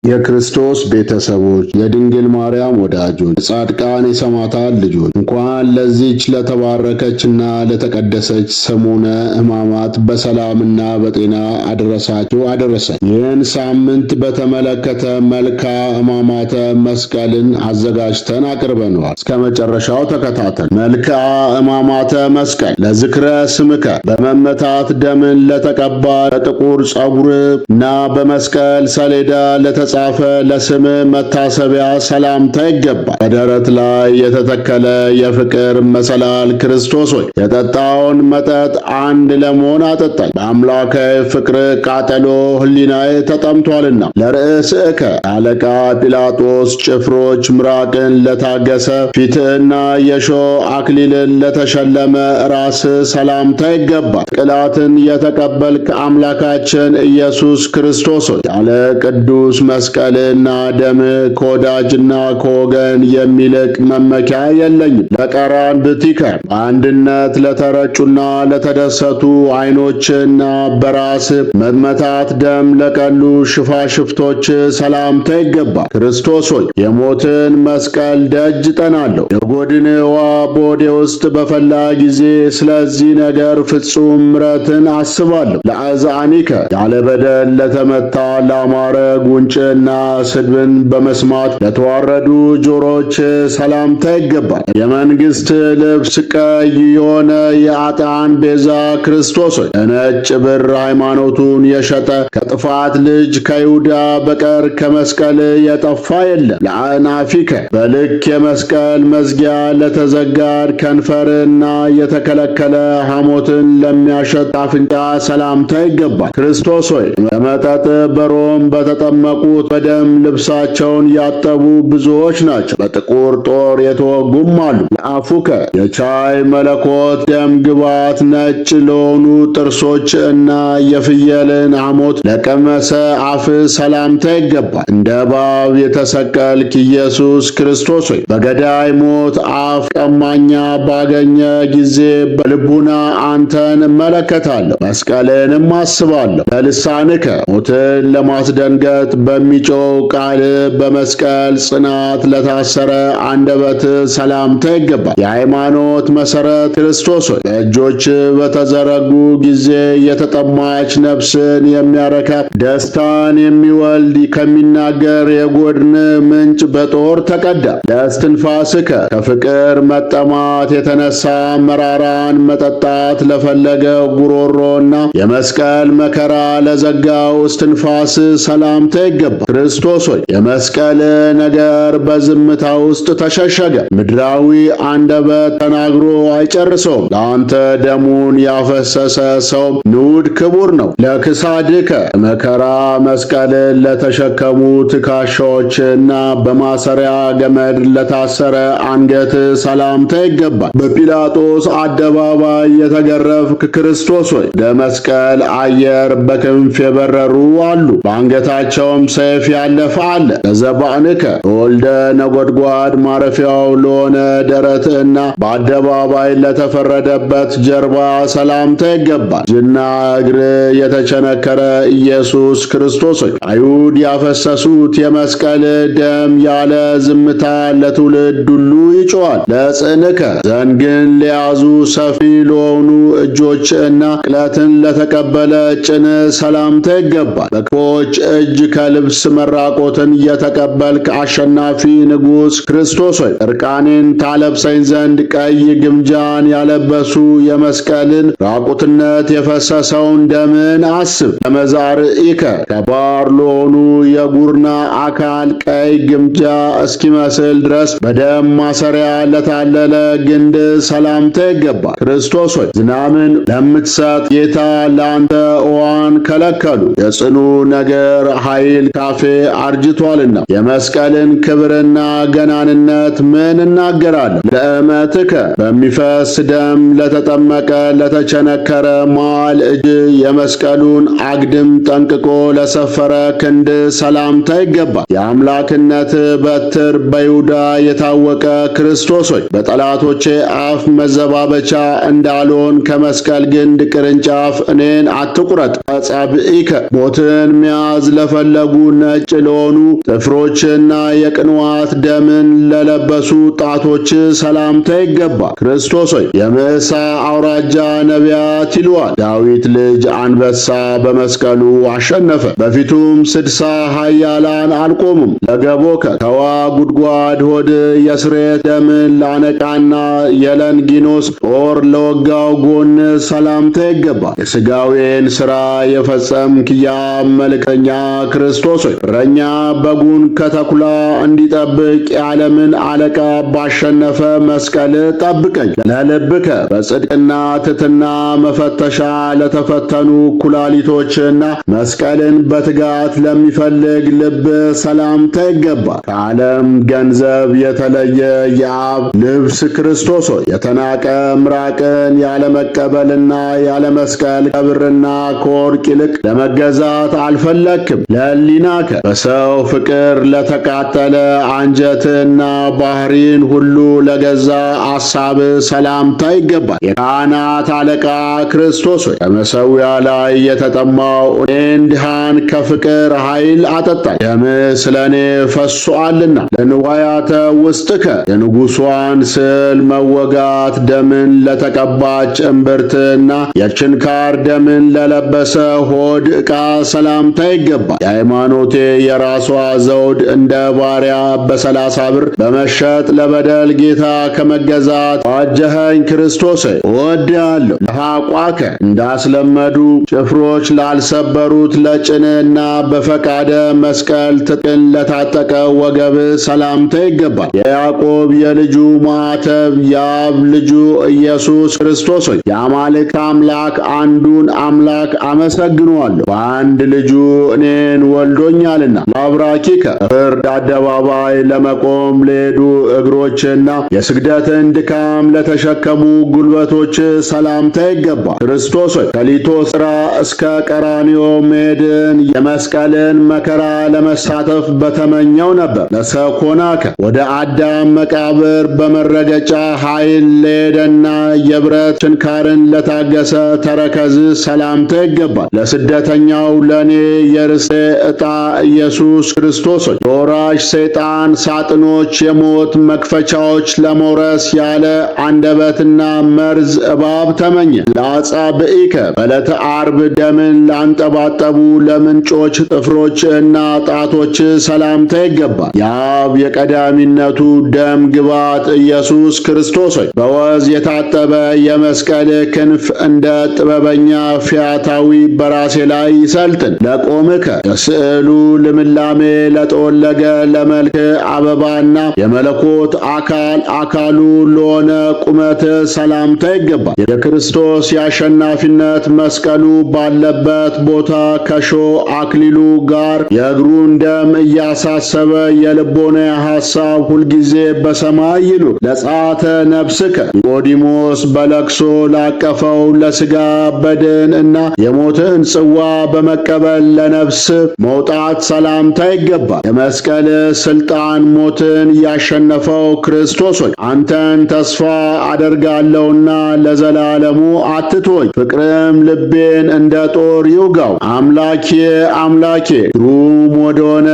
የክርስቶስ ቤተሰቦች፣ የድንግል ማርያም ወዳጆች፣ የጻድቃን የሰማዕታት ልጆች እንኳን ለዚች ለተባረከችና ለተቀደሰች ሰሙነ ሕማማት በሰላምና በጤና አደረሳችሁ አደረሰን። ይህን ሳምንት በተመለከተ መልክአ ሕማማተ መስቀልን አዘጋጅተን አቅርበነዋል። እስከ መጨረሻው ተከታተል። መልክአ ሕማማተ መስቀል ለዝክረ ስምከ በመመታት ደምን ለተቀባ በጥቁር ጸጉርና በመስቀል ሰሌዳ ለተጻፈ ለስም መታሰቢያ ሰላምታ ይገባል። በደረት ላይ የተተከለ የፍቅር መሰላል ክርስቶስ ሆይ የጠጣውን መጠጥ አንድ ለመሆን አጠጣኝ። በአምላካዊ ፍቅር ቃጠሎ ሕሊናዬ ተጠምቷልና ለርእስከ አለቃ ጲላጦስ ጭፍሮች ምራቅን ለታገሰ ፊትህና የሾህ አክሊልን ለተሸለመ ራስ ሰላምታ ይገባል። ቅላትን የተቀበልክ አምላካችን ኢየሱስ ክርስቶስ ሆይ ያለ ቅዱስ መስቀልና ደም ከወዳጅና ከወገን የሚልቅ መመኪያ የለኝም። ለቀራንብቲከ በአንድነት ለተረጩና ለተደሰቱ ዓይኖችና በራስ መመታት ደም ለቀሉ ሽፋሽፍቶች ሰላምታ ይገባል። ክርስቶስ ሆይ የሞትን መስቀል ደጅ ጠናለሁ። የጎድን ውኃ በሆዴ ውስጥ በፈላ ጊዜ ስለዚህ ነገር ፍጹም ምሕረትን አስባለሁ። ለአዛኒከ ያለ በደል ለተመታ ላማረ ጉንጭና ስድብን በመስማት ለተዋረዱ ጆሮች ሰላምታ ይገባል። የመንግሥት ልብስ ቀይ የሆነ የአጣን ቤዛ ክርስቶስ ሆይ ለነጭ ብር ሃይማኖቱን የሸጠ ከጥፋት ልጅ ከይሁዳ በቀር ከመስቀል የጠፋ የለም። ለአናፊከ በልክ የመስቀል መዝጊያ ለተዘጋድ ከንፈርና የተከለከለ ሐሞትን ለሚያሸት አፍንጫ ሰላምታ ይገባል። ክርስቶስ ሆይ በመጠጥ በሮም በተጠመቁት በደም ልብሳቸውን ያጠቡ ብዙዎች ናቸው፣ በጥቁር ጦር የተወጉም አሉ። ለአፉከ የቻይ መለኮት ደም ግባት ነጭ ለሆኑ ጥርሶች እና የፍየልን ሐሞት ለቀመሰ አፍ ሰላምታ ይገባል። እንደ እባብ የተሰቀልክ ኢየሱስ ክርስቶስ ሆይ በገዳይ ሞት አፍ ቀማኛ ባገኘ ጊዜ በልቡና አንተን እመለከታለሁ፣ መስቀልንም አስባለሁ። ለልሳንከ ሞትን ለማስደንገጥ በሚጮው ቃል በመስቀል ጽናት ለታሰረ አንደበት ሰላምታ ይገባል። የሃይማኖት መሠረት ክርስቶስ ሆይ በእጆች በተዘረጉ ጊዜ የተጠማች ነፍስን የሚያረካ ደስታን የሚወልድ ከሚናገር የጎድን ምንጭ በጦር ተቀዳ። ለእስትንፋስከ ከፍቅር መጠማት የተነሳ መራራን መጠጣት ለፈለገ ጉሮሮና የመስቀል መከራ ለዘጋው እስትንፋስ ሰላምታ ይገባል። ክርስቶስ ሆይ የመስቀል ነገር በዝምታ ውስጥ ተሸሸገ፣ ምድራዊ አንደበት ተናግሮ አይጨርሰውም። ለአንተ ደሙን ያፈሰሰ ሰው ንዑድ ክቡር ነው። ለክሳድከ መከራ መስቀልን ለተሸከሙ ትከሻዎችና በማሰሪያ ገመድ ለታሰረ አንገት ሰላምታ ይገባል። በጲላጦስ አደባባይ የተገረፍክ ክርስቶስ ሆይ ወደ መስቀል አየር በክንፍ የበረሩ አሉ፣ በአንገታቸውም ሰይፍ ያለፈ አለ። ለዘባንከ በወልደ ነጎድጓድ ማረፊያው ለሆነ ደረትህና በአደባባይ ለተፈረደበት ጀርባ ሰላምታ ይገባል። እጅና እግር የተቸነከረ ኢየሱስ ክርስቶስ ሆይ አይሁድ ያፈሰሱት የመስቀል ደም ያለ ዝምታ ለትውልድ ሁሉ ይጮኻል። ለጽንከ ዘንግን ለያዙ ሰፊ ለሆኑ እጆች እና ቅለትን ለተቀበለ ጭን ሰላምታ ይገባል። በክፎች እጅ ከልብስ መራቆትን የተቀበልክ አሸናፊ ንጉሥ ክርስቶስ ሆይ እርቃኔን ታለብሰኝ ዘንድ ቀይ ግምጃን ያለበሱ የመስቀልን ራቁትነት የፈሰሰውን ደምን አስብ። ለመዛርኢከ ከባር ለሆኑ የጉርና አካል ቀይ ግምጃ እስኪመስል ድረስ በደም ማሰሪያ ለታለለ ግንድ ሰላምታ ይገባል። ክርስቶስ ሆይ ዝናምን ለምትሰጥ ጌታ ለአንተ ውኃን ከለከሉ፣ የጽኑ ነገር ኃይል ካፌ አርጅቷልና የመስቀልን ክብርና ገናንነት ምን እናገራለሁ? ለእመትከ በሚፈስ ደም ለተጠመቀ ለተቸነከረ መዋል እጅ የመስቀሉን አግድም ጠንቅቆ ለሰፈረ ክንድ ሰላምታ ይገባል። የአምላክነት በትር በይሁዳ የታወቀ ክርስቶስ ሆይ በጠላቶቼ አፍ መዘባበቻ እንዳልሆን ከመስቀል ግንድ ቅርንጫፍ እኔን አትቁረጥ። አጻብኢከ ሞትን መያዝ ለፈለጉ ነጭ ለሆኑ ጥፍሮችና የቅንዋት ደምን ለለበሱ ጣቶች ሰላምታ ይገባል። ክርስቶስ ሆይ የምዕሳ አውራጃ ነቢያት ይሉዋል። ዳዊት ልጅ አንበሳ በመስቀሉ አሸነፈ፣ በፊቱም 60 ኃያላን አልቆሙም። ለገቦከ ከዋ ጉድጓድ ሆድ የስሬት ደምን ላነቃና የለንጊኖስ ጦር ለወጋው ጎን ሰላምታ ይገባል። የሥጋዌን ሥራ የፈጸምክ ያብ መልእክተኛ ክርስቶስ ሆይ እረኛ በጉን ከተኩላ እንዲጠብቅ የዓለምን አለቃ ባሸነፈ መስቀል ጠብቀኝ። ለልብከ በጽድቅና ትሕትና መፈተሻ ለተፈተኑ ኩላሊቶችና መስቀልን በትጋት ለሚፈልግ ልብ ሰላምታ ይገባል። ከዓለም ገንዘብ የተለየ የአብ ልብስ ክርስቶስ ሆይ የተናቀ ምራቅን ያለመቀበልና ያለ መስቀል ከብርና ከወርቅ ይልቅ ለመገዛት አልፈለክም። ለሕሊናከ በሰው ፍቅር ለተቃጠለ አንጀትና ባህሪን ሁሉ ለገዛ አሳብ ሰላምታ ይገባል። የካህናት አለቃ ክርስቶስ ሆይ ከመሠዊያ ላይ የተጠማው እኔን ድሃን ከፍቅር ኃይል አጠጣኝ። ደምህ ስለ እኔ ፈሶአልና ለንዋያተ ውስጥከ የንጉሷን ስዕል መወጋት ደምን ለተቀባች እምብርትና የችንካር ደምን ለለበሰ ሆድ ዕቃ ሰላምታ ይገባል። የሃይማኖቴ የራሷ ዘውድ እንደ ባሪያ በ30 ብር በመሸጥ ለበደል ጌታ ከመገዛት ዋጀኸኝ። ክርስቶስ እወድሃለሁ። ለሐቋከ እንዳስለመዱ ጭፍሮች ላልሰበሩት ለጭንና በፈቃደ መስቀል ትጥቅን ለታጠቀ ወገብ ሰላምታ ይገባል። የያዕቆብ የልጁ ማኅተብ የአብ ልጁ ኢየሱስ ክርስቶስ ሆይ የአማልክት አምላክ አንዱን አምላክ አመሰግነዋለሁ፣ በአንድ ልጁ እኔን ወልዶኛልና። ለአብራኪከ ፍርድ አደባባይ ለመቆም ለሄዱ እግሮችና የስግደትን ድካም ለተሸከሙ ጉልበቶች ሰላምታ ይገባል። ክርስቶስ ሆይ ከሊቶስጥራ እስከ ቀራንዮ መሄድን የመስቀልን መከራ ለመሳተፍ በተመኘው ነበር። ለሰኮናከ ወደ አዳም መቃብር በመረገጫ ኃይል ለሄደና የብረት ችንካርን ለታገሰ ተረከዝ ሰላምታ ይገባል። ለስደተኛው ለእኔ የርስቴ ዕጣ ኢየሱስ ክርስቶስ ሆይ የወራሽ ሰይጣን ሳጥኖች የሞት መክፈቻዎች ለመውረስ ያለ አንደበትና መርዝ እባብ ተመኘ። ለአጻብዒከ በዕለተ ዓርብ ደምን ላንጠባጠቡ ለምንጮች ጥፍሮች እና ጣቶች ሰላምታ ይገባል። የአብ የቀዳሚነቱ ደም ግባት ኢየሱስ ክርስቶስ ሆይ በወዝ የታጠበ የመስቀል ክንፍ እንደ ጥበበኛ ፊያታዊ በራሴ ላይ ይሰልጥን። ለቆምከ የስዕሉ ልምላሜ ለጠወለገ ለመልክ አበባና የመለኮት አካል አካሉ ለሆነ ቁመት ሰላምታ ይገባል። የክርስቶስ የአሸናፊነት መስቀሉ ባለበት ቦታ ከሾህ አክሊሉ ጋር የእግሩን ደም እያሳሰበ የልቦና ሐሳብ ሁልጊዜ በሰማይ ይኑር። ለጸአተ ነፍስከ ኒቆዲሞስ በለቅሶ ላቀፈው ለሥጋ በድን እና የሞትን ጽዋ በመቀበል ለነፍስ መውጣት ሰላምታ ይገባል። የመስቀል ሥልጣን ሞትን ያሸነፈው ክርስቶስ ሆይ አንተን ተስፋ አደርጋለሁና ለዘላለሙ አትተወኝ። ፍቅርም ልቤን እንደ ጦር ይውጋው። አምላኬ አምላኬ ግሩም ወደሆነ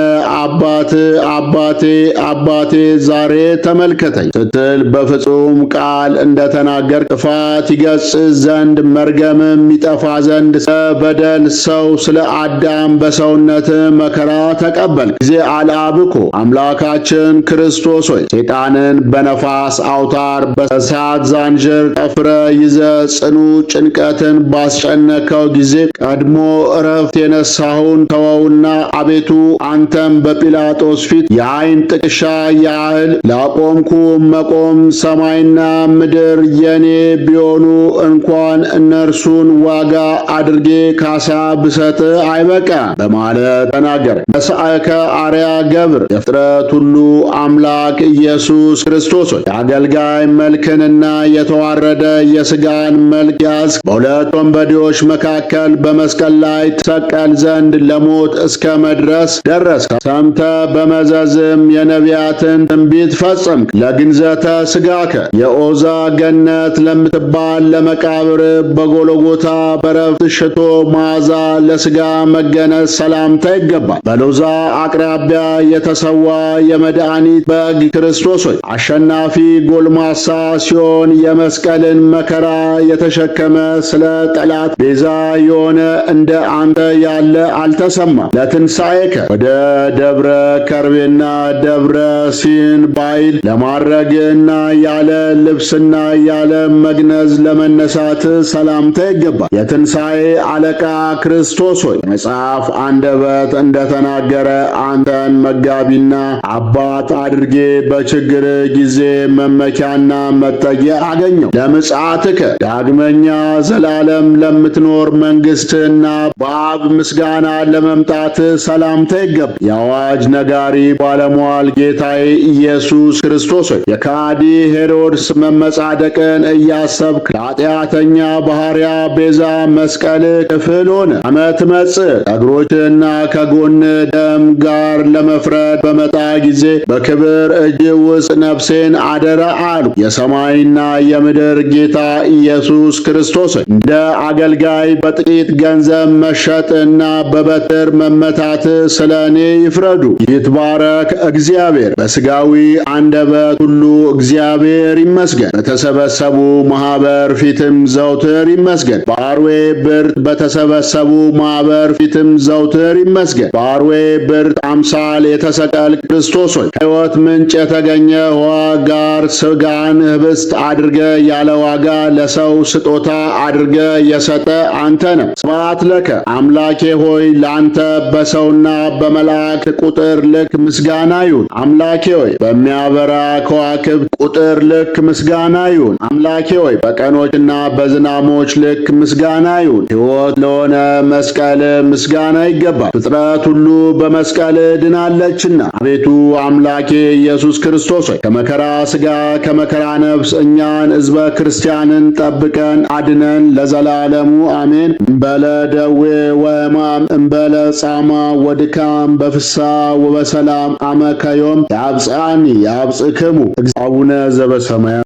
አባቴ ዛሬ ተመልከተኝ ስትል በፍጹም ቃል እንደተናገር ጥፋት ይገሥጽ ዘንድ መርገምም ይጠፋ ዘንድ በደል ሰው ስለ አዳም በሰውነት መከራ ተቀበል ጊዜ አልአብኮ አምላካችን ክርስቶስ ሆይ ሰይጣንን በነፋስ አውታር በእሳት ዛንጅር ጠፍረ ይዘ ጽኑ ጭንቀትን ባስጨነከው ጊዜ ቀድሞ እረፍት የነሳሁን ተወውና አቤቱ አንተም በጲላጦስ ፊት የዓይን ጥቅሻ ያህል ላቆምኩ መቆም ሰማይና ምድር የኔ ቢሆኑ እንኳን እነርሱን ዋጋ አድርጌ ካሳ ብሰጥ አይበቃ በማለት ተናገረ። በሳእከ አርያ ገብር የፍጥረት ሁሉ አምላክ ኢየሱስ ክርስቶስ ሆይ የአገልጋይ መልክንና የተዋረደ የሥጋን መልክ ያዝክ። በሁለት ወንበዴዎች መካከል በመስቀል ላይ ትሰቀል ዘንድ ለሞት እስከ መድረስ ደረስክ። ሰምተ በመዘዝም የነቢያትን ትንቢት ፈጸምክ። ለግንዘተ ሥጋከ የዖዛ ገነት ለምትባል ለመቃብር በጎልጎታ በረፍት ሽቶ መዓዛ ለሥጋ መገነዝ ሰላምታ ይገባል። በሎዛ አቅራቢያ የተሰዋ የመድኃኒት በግ ክርስቶስ ሆይ አሸናፊ ጎልማሳ ሲሆን የመስቀልን መከራ የተሸከመ ስለ ጠላት ቤዛ የሆነ እንደ አንተ ያለ አልተሰማም። ለትንሣኤከ ወደ ደብረ ከርቤና ደብረ ሲን ባይል ለማረግና ያለ ልብስና ያለ መግነዝ ለመነሳት ሰላምታ ይገባል። የትንሣኤ አለቃ ክርስቶስ ሆይ መጽሐፍ አንደበት እንደተናገረ አንተን መጋቢና አባት አድርጌ በችግር ጊዜ መመኪያና መጠጊያ አገኘው። ለምጽአትከ ዳግመኛ ዘላለም ለምትኖር መንግሥትና በአብ ምስጋና ለመምጣት ሰላምታ ይገባል። የአዋጅ ነጋሪ ባለሟል ጌታዬ ኢየሱስ ክርስቶስ ሆይ የካዲ ሄሮድስ መመጻደቅን እያሰብክ ለኃጢአተኛ ባሕርያ ቤዛ መስቀል ክፍል ሆነ። ዓመት መጽእ ከእግሮችና ከጎን ደም ጋር ለመፍረድ በመጣ ጊዜ በክብር እጅ ውስጥ ነፍሴን አደራ አሉ። የሰማይና የምድር ጌታ ኢየሱስ ክርስቶስ እንደ አገልጋይ በጥቂት ገንዘብ መሸጥና በበትር መመታት ስለ እኔ ይፍረዱ። ይትባረክ እግዚአብሔር። በሥጋዊ አንደበት ሁሉ እግዚአብሔር ይመስገን። በተሰበሰቡ ማኅበር ፊትም ዘውትር ይመስገን። በአርዌ ብርት በተሰበሰቡ ማኅበር ፊትም ዘውትር ይመስገን። በአርዌ ብርት አምሳል የተሰቀል ክርስቶስ ሆይ ሕይወት ምንጭ የተገኘ ውኃ ጋር ሥጋን ኅብስት አድርገ ያለ ዋጋ ለሰው ስጦታ አድርገ የሰጠ አንተ ነህ። ስብሐት ለከ አምላኬ ሆይ ለአንተ በሰውና በመላእክት ቁጥር ልክ ምስጋና ይሁን። አምላኬ ሆይ በሚያበራ ከዋክብት ቁጥር ልክ ምስጋና ይሁን። አምላኬ ሆይ በቀኖችና በዝናሞች ልክ ምስጋና ይሁን። ሕይወት ለሆነ መስቀል ምስጋና ይገባል። ፍጥረት ሁሉ በመስቀል ድናለችና። አቤቱ አምላኬ ኢየሱስ ክርስቶስ ሆይ ከመከራ ሥጋ ከመከራ ነፍስ እኛን ሕዝበ ክርስቲያንን ጠብቀን አድነን ለዘላለሙ አሜን። እምበለ ደዌ ወሕማም እምበለ ጻማ ወድካም በፍስሐ ወበሰላም አመ ከዮም ያብጽሐኒ ያብጽሕክሙ አቡነ ዘበሰማያት